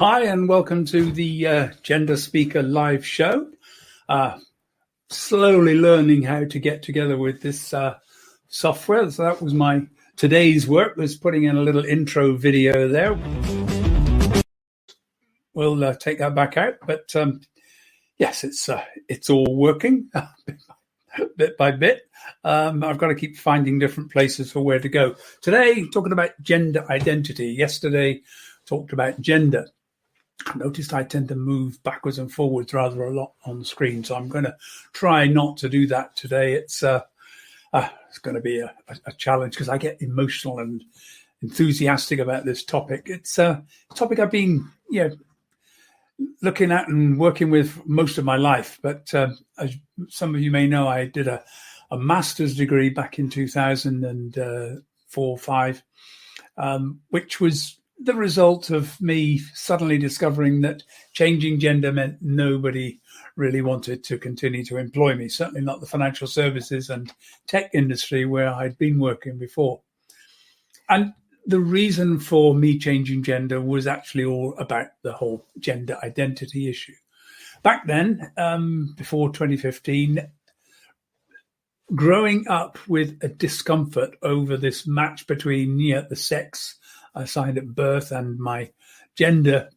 Hi, and welcome to the Gender Speaker live show. Slowly learning how to get together with this software. So that was my today's work, was putting in a little intro video there. We'll take that back out, but yes, it's all working bit by bit. I've got to keep finding different places for where to go. Today, talking about gender identity. Yesterday, talked about gender. I noticed I tend to move backwards and forwards rather a lot on the screen, so I'm going to try not to do that today. It's going to be a challenge because I get emotional and enthusiastic about this topic. It's a topic I've been looking at and working with most of my life. But as some of you may know, I did a master's degree back in 2004-05, which was the result of me suddenly discovering that changing gender meant nobody really wanted to continue to employ me, certainly not the financial services and tech industry where I'd been working before. And the reason for me changing gender was actually all about the whole gender identity issue. Back then, before 2015, growing up with a discomfort over this match between the sex assigned at birth and my gender,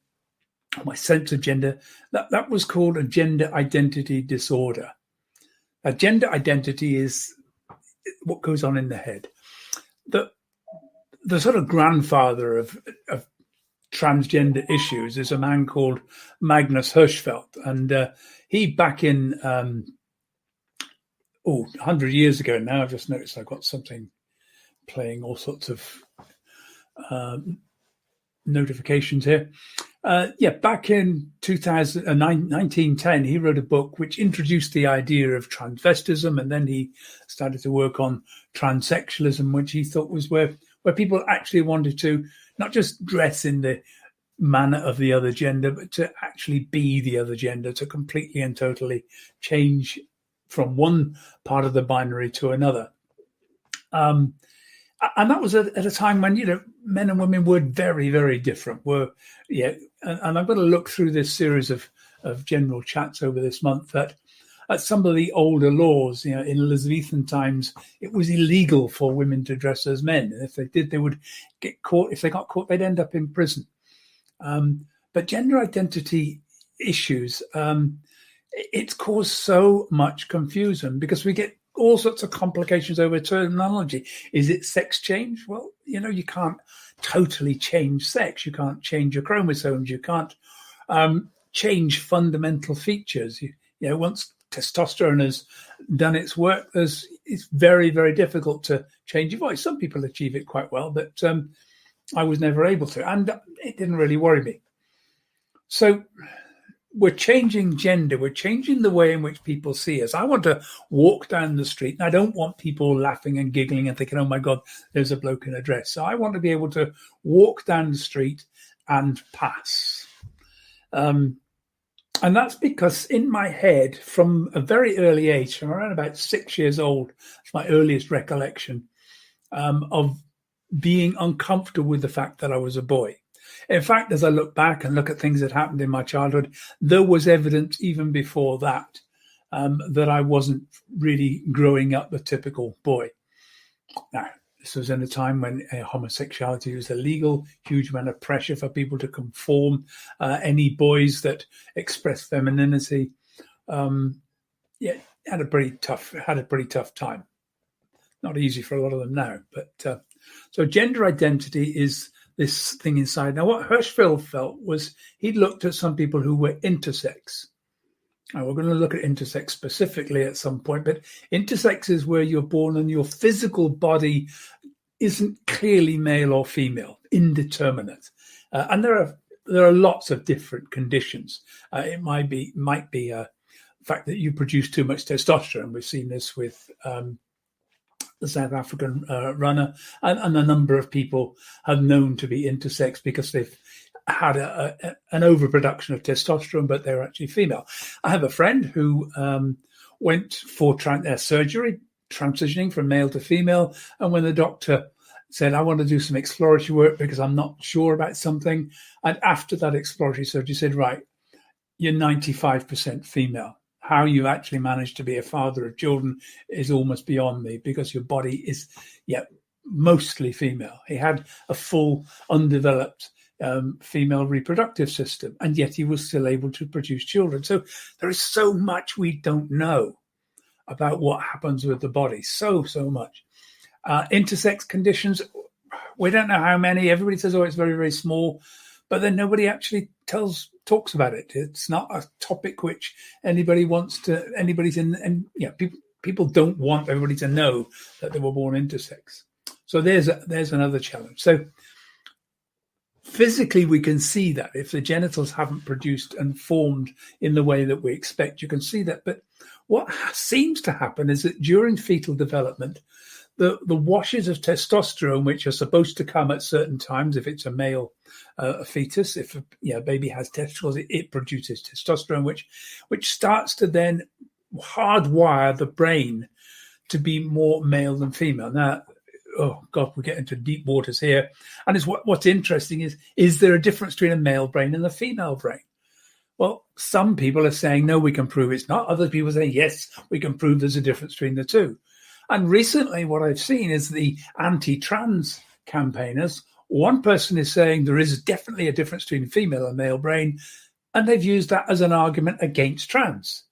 my sense of gender, that was called a gender identity disorder. A gender identity is what goes on in the head. The sort of grandfather of transgender issues is a man called Magnus Hirschfeld, and he back in 100 years ago now. I've just noticed I've got something playing all sorts of notifications here. Back in 1910, he wrote a book which introduced the idea of transvestism, and then he started to work on transsexualism, which he thought was where people actually wanted to not just dress in the manner of the other gender, but to actually be the other gender, to completely and totally change from one part of the binary to another. And that was at a time when, men and women were very, very different. And I'm going to look through this series of general chats over this month that at some of the older laws, in Elizabethan times, it was illegal for women to dress as men. And if they did, they would get caught. If they got caught, they'd end up in prison. But gender identity issues, it's caused so much confusion because we get all sorts of complications over terminology. Is it sex change? Well, you can't totally change sex. You can't change your chromosomes. You can't change fundamental features. Once testosterone has done its work, it's very, very difficult to change your voice. Some people achieve it quite well, but I was never able to, and it didn't really worry me. So we're changing gender. We're changing the way in which people see us. I want to walk down the street, and I don't want people laughing and giggling and thinking, oh, my God, there's a bloke in a dress. So I want to be able to walk down the street and pass. And that's because in my head, from a very early age, from around about 6 years old, it's my earliest recollection of being uncomfortable with the fact that I was a boy. In fact, as I look back and look at things that happened in my childhood, there was evidence even before that that I wasn't really growing up the typical boy. Now, this was in a time when homosexuality was illegal, huge amount of pressure for people to conform. Any boys that expressed femininity had a pretty tough time. Not easy for a lot of them now. But so gender identity is this thing inside. Now, what Hirschfeld felt was he'd looked at some people who were intersex. Now, we're going to look at intersex specifically at some point, but intersex is where you're born and your physical body isn't clearly male or female, indeterminate. And there are lots of different conditions. It might be the fact that you produce too much testosterone. We've seen this with the South African runner, and a number of people have known to be intersex because they've had an overproduction of testosterone, but they're actually female. I have a friend who went for surgery, transitioning from male to female, and when the doctor said, I want to do some exploratory work because I'm not sure about something. And after that exploratory surgery, said, right, you're 95% female. How you actually managed to be a father of children is almost beyond me, because your body is, mostly female. He had a full, undeveloped female reproductive system, and yet he was still able to produce children. So there is so much we don't know about what happens with the body. So much. Intersex conditions, we don't know how many. Everybody says, it's very, very small, but then nobody actually talks about it. It's not a topic which anybody wants to, people don't want everybody to know that they were born intersex. So there's another challenge. So physically, we can see that if the genitals haven't produced and formed in the way that we expect, you can see that. But what seems to happen is that during fetal development, the washes of testosterone, which are supposed to come at certain times, if it's a male fetus, if a baby has testicles, it produces testosterone, which starts to then hardwire the brain to be more male than female. Now, oh God, we get into deep waters here. And what's interesting is there a difference between a male brain and a female brain? Well, some people are saying, no, we can prove it's not. Other people say, yes, we can prove there's a difference between the two. And recently what I've seen is the anti-trans campaigners. One person is saying there is definitely a difference between female and male brain, and they've used that as an argument against trans.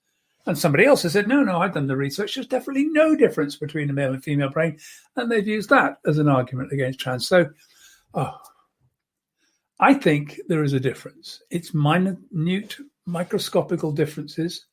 And somebody else has said, no, I've done the research. There's definitely no difference between a male and female brain. And they've used that as an argument against trans. So I think there is a difference. It's minute, microscopical differences.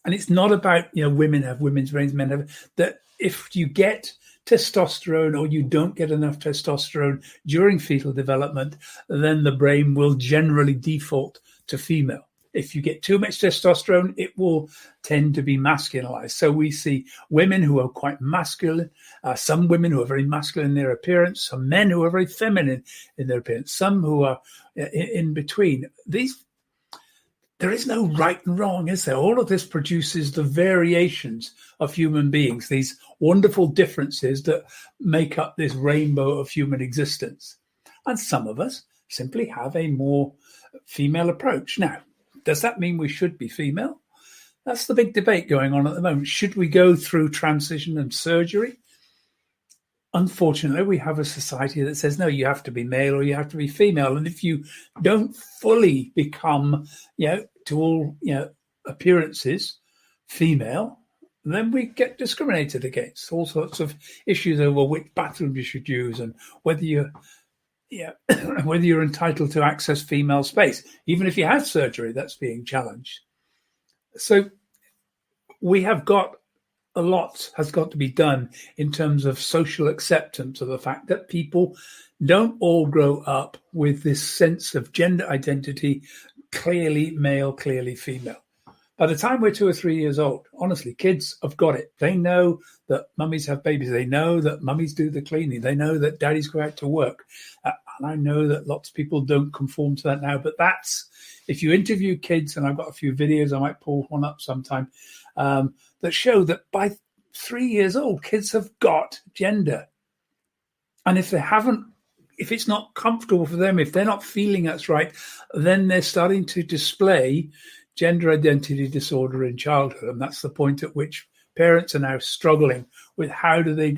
And it's not about, women have women's brains, men have, that if you get testosterone or you don't get enough testosterone during fetal development, then the brain will generally default to female. If you get too much testosterone, it will tend to be masculinized. So we see women who are quite masculine, some women who are very masculine in their appearance, some men who are very feminine in their appearance, some who are in between. There is no right and wrong, is there? All of this produces the variations of human beings, these wonderful differences that make up this rainbow of human existence. And some of us simply have a more female approach. Now, does that mean we should be female? That's the big debate going on at the moment. Should we go through transition and surgery? Unfortunately, we have a society that says, no, you have to be male or you have to be female. And if you don't fully become, to all appearances, female, then we get discriminated against. All sorts of issues over which bathroom you should use and whether you're entitled to access female space. Even if you have surgery, that's being challenged. So we have got a lot has got to be done in terms of social acceptance of the fact that people don't all grow up with this sense of gender identity, clearly male, clearly female. By the time we're 2 or 3 years old, honestly, kids have got it. They know that mummies have babies. They know that mummies do the cleaning. They know that daddies go out to work. And I know that lots of people don't conform to that now. But that's, if you interview kids, and I've got a few videos, I might pull one up sometime, that show that by 3 years old, kids have got gender. And if it's not comfortable for them, if they're not feeling that's right, then they're starting to display gender identity disorder in childhood. And that's the point at which parents are now struggling with what do they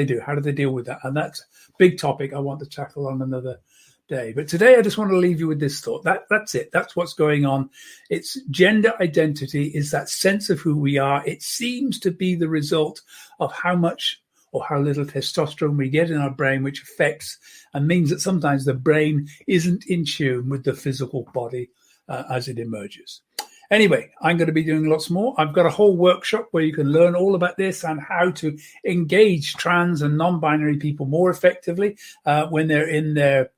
do? How do they deal with that? And that's a big topic I want to tackle on another day. But today I just want to leave you with this thought. That's it. That's what's going on. It's gender identity is that sense of who we are. It seems to be the result of how much or how little testosterone we get in our brain, which affects and means that sometimes the brain isn't in tune with the physical body as it emerges. Anyway, I'm going to be doing lots more. I've got a whole workshop where you can learn all about this and how to engage trans and non-binary people more effectively when they're in the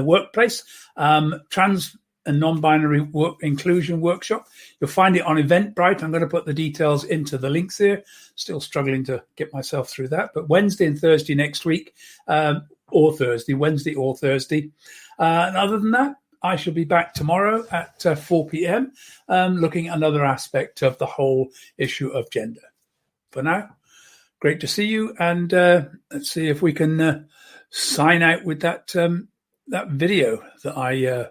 workplace. Trans and non-binary work inclusion workshop. You'll find it on Eventbrite. I'm going to put the details into the links here. Still struggling to get myself through that. But Wednesday and Thursday next week, Wednesday or Thursday. And other than that, I shall be back tomorrow at 4 p.m. Looking at another aspect of the whole issue of gender. For now, great to see you. And let's see if we can sign out with that that video that I